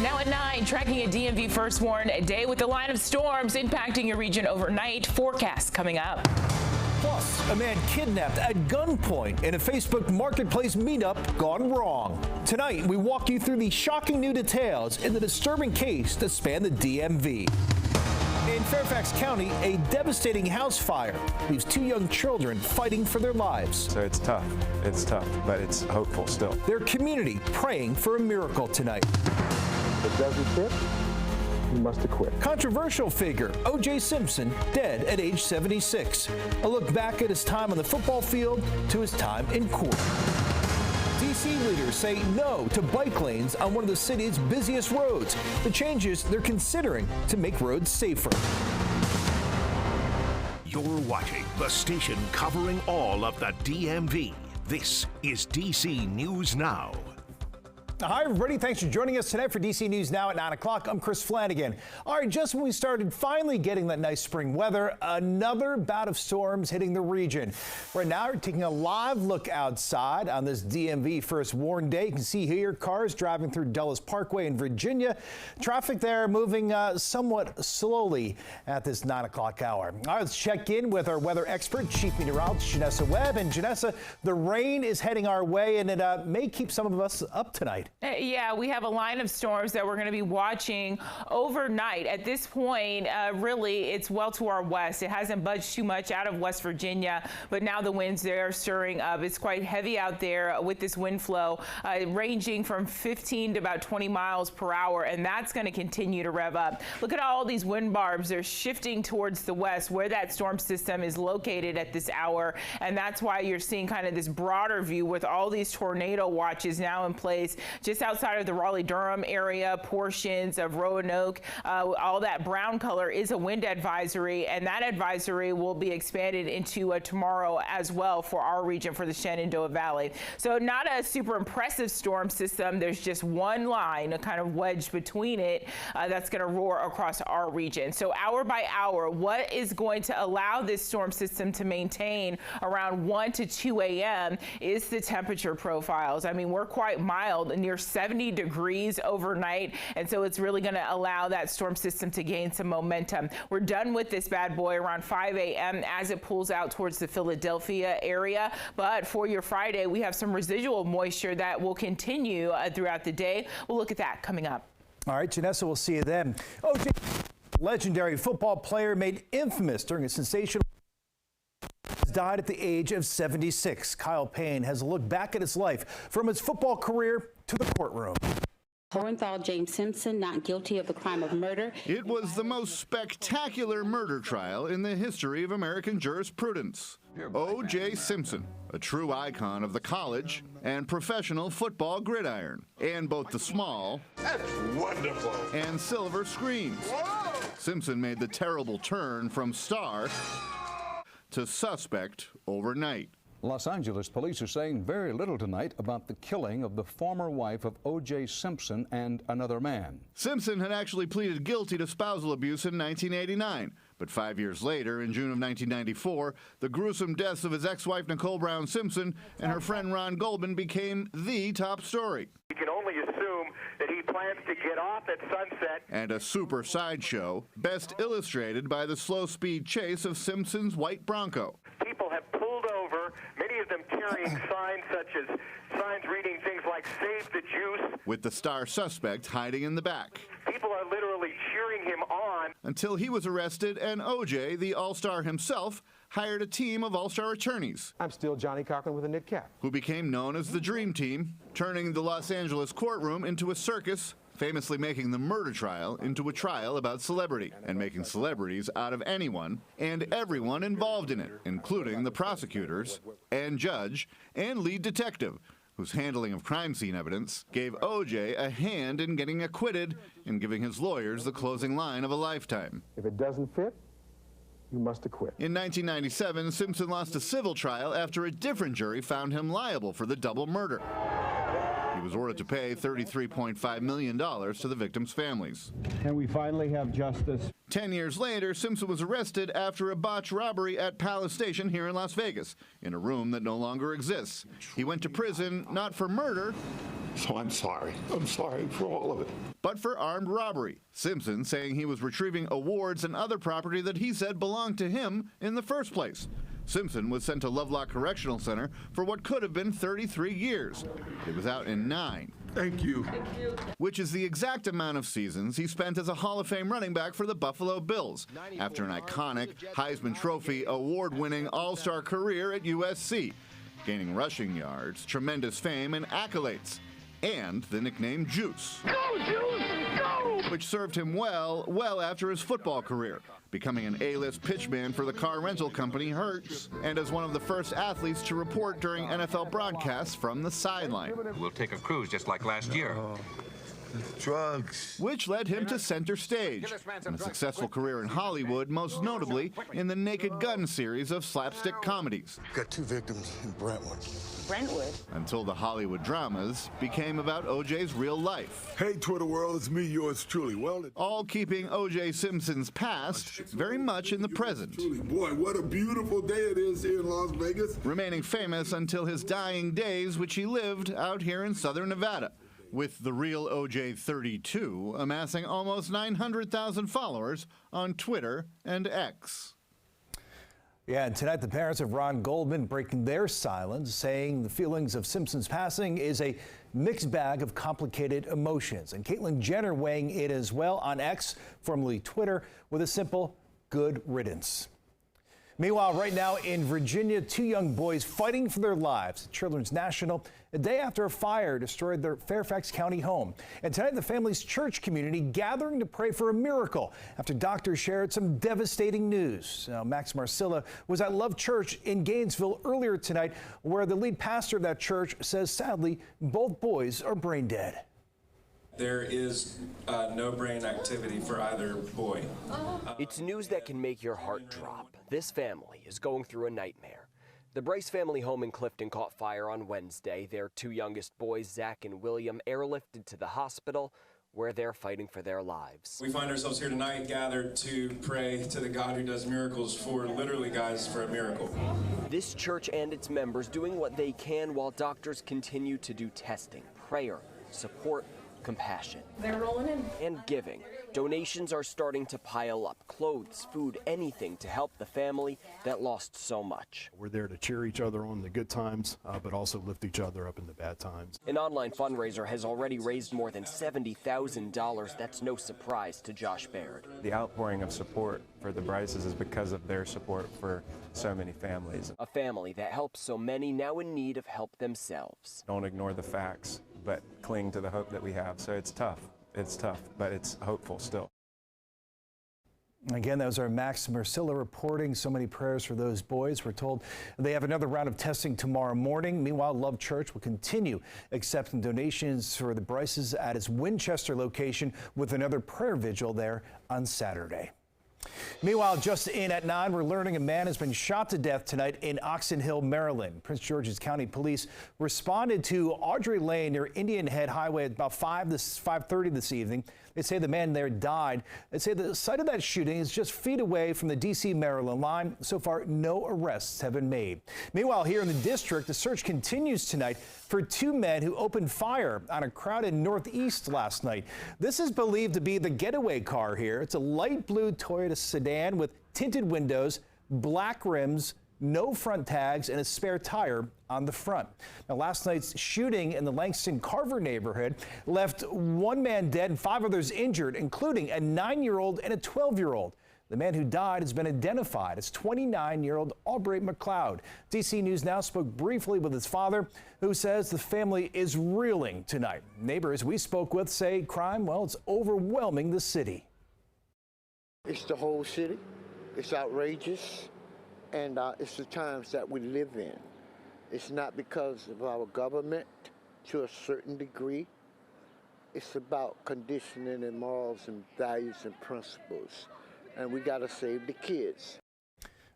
Now at 9, tracking a DMV first warn day with a line of storms impacting your region overnight. Forecast coming up. Plus, a man kidnapped at gunpoint in a Facebook Marketplace meetup gone wrong. Tonight, we walk you through the shocking new details in the disturbing case that spanned the DMV. In Fairfax County, a devastating house fire leaves 2 young children fighting for their lives. So it's tough, but it's hopeful still. Their community praying for a miracle tonight. If it doesn't fit, you must acquit. Controversial figure O.J. Simpson dead at age 76. A look back at his time on the football field to his time in court. D.C. leaders say no to bike lanes on one of the city's busiest roads. The changes they're considering to make roads safer. You're watching the station covering all of the DMV. This is DC News Now. Hi, everybody. Thanks for joining us tonight for DC News Now at 9 o'clock. I'm Chris Flanagan. All right, just when we started finally getting that nice spring weather, another bout of storms hitting the region. Right now, we're taking a live look outside on this DMV first warn day. You can see here cars driving through Dulles Parkway in Virginia. Traffic there moving somewhat slowly at this 9 o'clock hour. All right, let's check in with our weather expert, Chief Meteorologist Janessa Webb. And Janessa, the rain is heading our way, and it may keep some of us up tonight. Yeah, we have a line of storms that we're going to be watching overnight. At this point, really, it's well to our west. It hasn't budged too much out of West Virginia, but now the winds there are stirring up. It's quite heavy out there with this wind flow, ranging from 15 to about 20 miles per hour, and that's going to continue to rev up. Look at all these wind barbs. They're shifting towards the west where that storm system is located at this hour, and that's why you're seeing kind of this broader view with all these tornado watches now in place just outside of the Raleigh-Durham area, portions of Roanoke. All that brown color is a wind advisory, and that advisory will be expanded into tomorrow as well for our region, for the Shenandoah Valley. So not a super impressive storm system. There's just one line, a kind of wedge between it, that's going to roar across our region. So hour by hour, what is going to allow this storm system to maintain around 1 to 2 a.m. is the temperature profiles. I mean, we're quite mild, near 70 degrees overnight, and so it's really going to allow that storm system to gain some momentum. We're done with this bad boy around 5 a.m. as it pulls out towards the Philadelphia area, but for your Friday, we have some residual moisture that will continue throughout the day. We'll look at that coming up. All right, Janessa, we'll see you then. O.J., legendary football player made infamous during a sensational died at the age of 76. Kyle Payne has a look back at his life from his football career to the courtroom. Hohenthal James Simpson not guilty of the crime of murder. It was the most spectacular murder trial in the history of American jurisprudence. O.J. Simpson, a true icon of the college and professional football gridiron, and both the small wonderful and silver screens. Whoa! Simpson made the terrible turn from star to suspect overnight. Los Angeles police are saying very little tonight about the killing of the former wife of O.J. Simpson and another man. Simpson had actually pleaded guilty to spousal abuse in 1989. But 5 years later, in June of 1994, the gruesome deaths of his ex-wife Nicole Brown Simpson and her friend Ron Goldman became the top story. You can only assume that he plans to get off at sunset. And a super sideshow, best illustrated by the slow-speed chase of Simpson's white Bronco. People have pulled over, many of them carrying signs such as signs reading things like "Save the Juice," with the star suspect hiding in the back. People are literally cheering him on. Until he was arrested and O.J., the all-star himself, hired a team of all-star attorneys. I'm still Johnny Cochran with a knit cap. Who became known as the Dream Team, turning the Los Angeles courtroom into a circus, famously making the murder trial into a trial about celebrity, and making celebrities out of anyone and everyone involved in it, including the prosecutors and judge and lead detective, whose handling of crime scene evidence gave O.J. a hand in getting acquitted and giving his lawyers the closing line of a lifetime. If it doesn't fit, you must acquit. In 1997, Simpson lost a civil trial after a different jury found him liable for the double murder. He was ordered to pay $33.5 million to the victims' families. And we finally have justice. 10 years later, Simpson was arrested after a botched robbery at Palace Station here in Las Vegas, in a room that no longer exists. He went to prison not for murder, so I'm sorry. I'm sorry for all of it. but for armed robbery. Simpson saying he was retrieving awards and other property that he said belonged to him in the first place. Simpson was sent to Lovelock Correctional Center for what could have been 33 years. He was out in 9. Thank you. Which is the exact amount of seasons he spent as a Hall of Fame running back for the Buffalo Bills, after an iconic Heisman Trophy award-winning all-star career at USC, gaining rushing yards, tremendous fame, and accolades, and the nickname Juice. Go, Juice! Go! Which served him well after his football career, becoming an A-list pitchman for the car rental company Hertz, and as one of the first athletes to report during NFL broadcasts from the sideline. We'll take a cruise just like last year. Drugs. Which led him to center stage, and a successful career in Hollywood, most notably in the Naked Gun series of slapstick comedies. Got 2 victims in Brentwood. Brentwood. Until the Hollywood dramas became about O.J.'s real life. Hey, Twitter world, it's me, yours truly. Well, all keeping O.J. Simpson's past very much in the present. Boy, what a beautiful day it is here in Las Vegas. Remaining famous until his dying days, which he lived out here in southern Nevada, with the real O.J. 32 amassing almost 900,000 followers on Twitter and X. Yeah, and tonight the parents of Ron Goldman breaking their silence, saying the feelings of Simpson's passing is a mixed bag of complicated emotions. And Caitlyn Jenner weighing in as well on X, formerly Twitter, with a simple good riddance. Meanwhile, right now in Virginia, 2 young boys fighting for their lives at Children's National a day after a fire destroyed their Fairfax County home. And tonight, the family's church community gathering to pray for a miracle after doctors shared some devastating news. Now, Max Marcilla was at Love Church in Gainesville earlier tonight, where the lead pastor of that church says, sadly, both boys are brain dead. There is no brain activity for either boy. It's news that can make your heart drop. This family is going through a nightmare. The Bryce family home in Clifton caught fire on Wednesday. Their 2 youngest boys, Zach and William, airlifted to the hospital where they're fighting for their lives. We find ourselves here tonight gathered to pray to the God who does miracles for literally, guys, for a miracle. This church and its members doing what they can while doctors continue to do testing, prayer, support, compassion. They're rolling in. And giving. Donations are starting to pile up. Clothes, food, anything to help the family that lost so much. We're there to cheer each other on in the good times, but also lift each other up in the bad times. An online fundraiser has already raised more than $70,000. That's no surprise to Josh Baird. The outpouring of support for the Bryces is because of their support for so many families. A family that helps so many now in need of help themselves. Don't ignore the facts, but cling to the hope that we have. So it's tough, but it's hopeful still. Again, that was our Max Marcilla reporting. So many prayers for those boys. We're told they have another round of testing tomorrow morning. Meanwhile, Love Church will continue accepting donations for the Bryces at its Winchester location with another prayer vigil there on Saturday. Meanwhile, just in at 9, we're learning a man has been shot to death tonight in Oxen Hill, Maryland. Prince George's County Police responded to Audrey Lane near Indian Head Highway at about 5:30 this evening. They say the man there died. They say the site of that shooting is just feet away from the D.C.-Maryland line. So far, no arrests have been made. Meanwhile, here in the district, the search continues tonight for 2 men who opened fire on a crowd in Northeast last night. This is believed to be the getaway car here. It's a light blue Toyota sedan with tinted windows, black rims, no front tags, and a spare tire on the front. Now, last night's shooting in the Langston Carver neighborhood left 1 man dead and 5 others injured, including a 9-year-old and a 12-year-old. The man who died has been identified as 29-year-old Albright McLeod. DC News Now spoke briefly with his father, who says the family is reeling tonight. Neighbors we spoke with say crime, well, it's overwhelming the city. It's the whole city. It's outrageous. And it's the times that we live in. It's not because of our government to a certain degree. It's about conditioning and morals and values and principles. And we got to save the kids.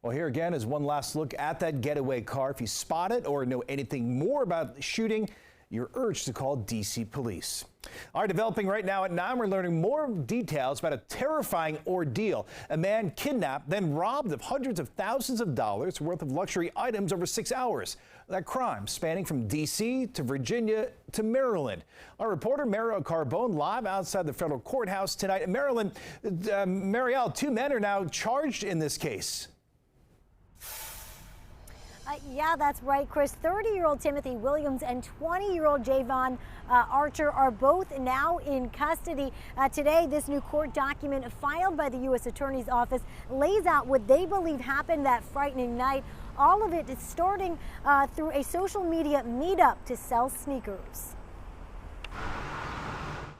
Well, here again is one last look at that getaway car. If you spot it or know anything more about the shooting, you're urged to call D.C. police. All right, developing right now at 9, we're learning more details about a terrifying ordeal. A man kidnapped, then robbed of hundreds of thousands of dollars worth of luxury items over 6 hours. That crime spanning from D.C. to Virginia to Maryland. Our reporter, Marielle Carbone, live outside the federal courthouse tonight in Maryland. Marielle, 2 men are now charged in this case. Yeah, that's right, Chris. 30-year-old Timothy Williams and 20-year-old Javon Archer are both now in custody. Today, this new court document filed by the U.S. Attorney's Office lays out what they believe happened that frightening night. All of it is starting through a social media meetup to sell sneakers.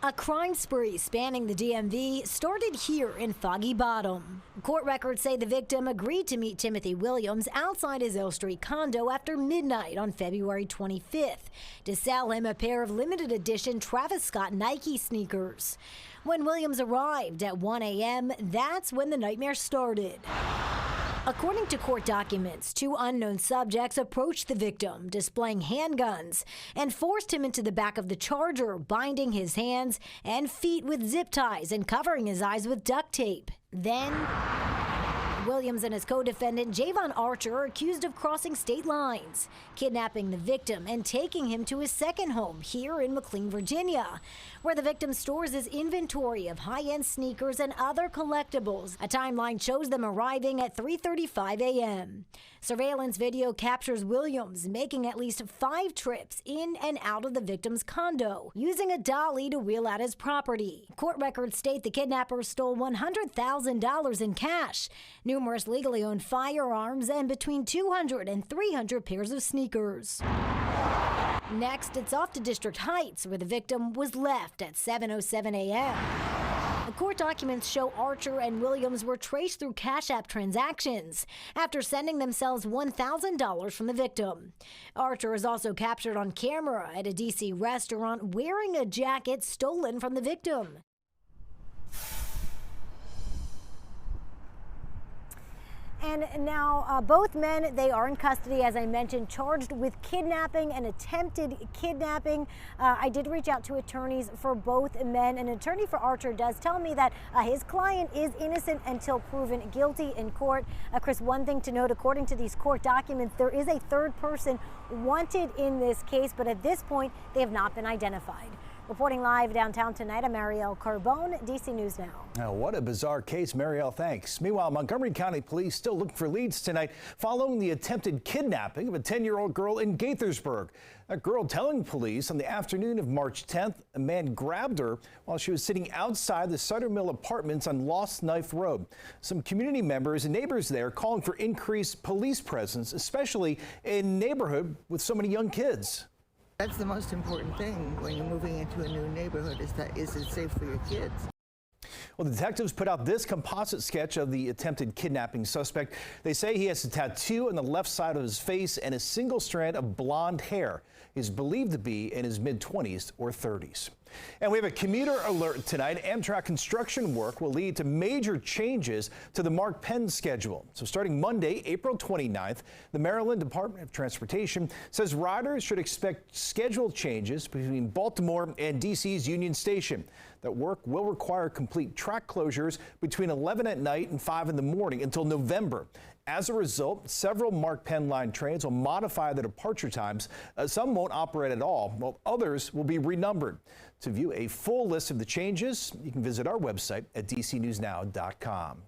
A crime spree spanning the DMV started here in Foggy Bottom. Court records say the victim agreed to meet Timothy Williams outside his L Street condo after midnight on February 25th to sell him a pair of limited edition Travis Scott Nike sneakers. When Williams arrived at 1 a.m., that's when the nightmare started. According to court documents, 2 unknown subjects approached the victim, displaying handguns, and forced him into the back of the Charger, binding his hands and feet with zip ties and covering his eyes with duct tape. Then, Williams and his co-defendant Javon Archer are accused of crossing state lines, kidnapping the victim and taking him to his second home here in McLean, Virginia, where the victim stores his inventory of high-end sneakers and other collectibles. A timeline shows them arriving at 3:35 a.m. Surveillance video captures Williams making at least 5 trips in and out of the victim's condo, using a dolly to wheel out his property. Court records state the kidnappers stole $100,000 in cash, numerous legally owned firearms, and between 200 and 300 pairs of sneakers. Next, it's off to District Heights, where the victim was left at 7:07 a.m. The court documents show Archer and Williams were traced through Cash App transactions after sending themselves $1,000 from the victim. Archer is also captured on camera at a D.C. restaurant wearing a jacket stolen from the victim. And now both men, they are in custody, as I mentioned, charged with kidnapping and attempted kidnapping. I did reach out to attorneys for both men. An attorney for Archer does tell me that his client is innocent until proven guilty in court. Chris, one thing to note, according to these court documents, there is a third person wanted in this case, but at this point, they have not been identified. Reporting live downtown tonight, I'm Marielle Carbone, DC News Now. Now, what a bizarre case, Marielle, thanks. Meanwhile, Montgomery County Police still looking for leads tonight following the attempted kidnapping of a 10-year-old girl in Gaithersburg. That girl telling police on the afternoon of March 10th, a man grabbed her while she was sitting outside the Sutter Mill Apartments on Lost Knife Road. Some community members and neighbors there calling for increased police presence, especially in a neighborhood with so many young kids. That's the most important thing when you're moving into a new neighborhood, is it safe for your kids? Well, detectives put out this composite sketch of the attempted kidnapping suspect. They say he has a tattoo on the left side of his face and a single strand of blonde hair. He's believed to be in his mid-20s or 30s. And we have a commuter alert tonight. Amtrak construction work will lead to major changes to the Mark Penn schedule. So starting Monday, April 29th, the Maryland Department of Transportation says riders should expect schedule changes between Baltimore and DC's Union Station. That work will require complete track closures between 11 at night and 5 in the morning until November. As a result, several Mark Penn line trains will modify their departure times. Some won't operate at all, while others will be renumbered. To view a full list of the changes, you can visit our website at dcnewsnow.com.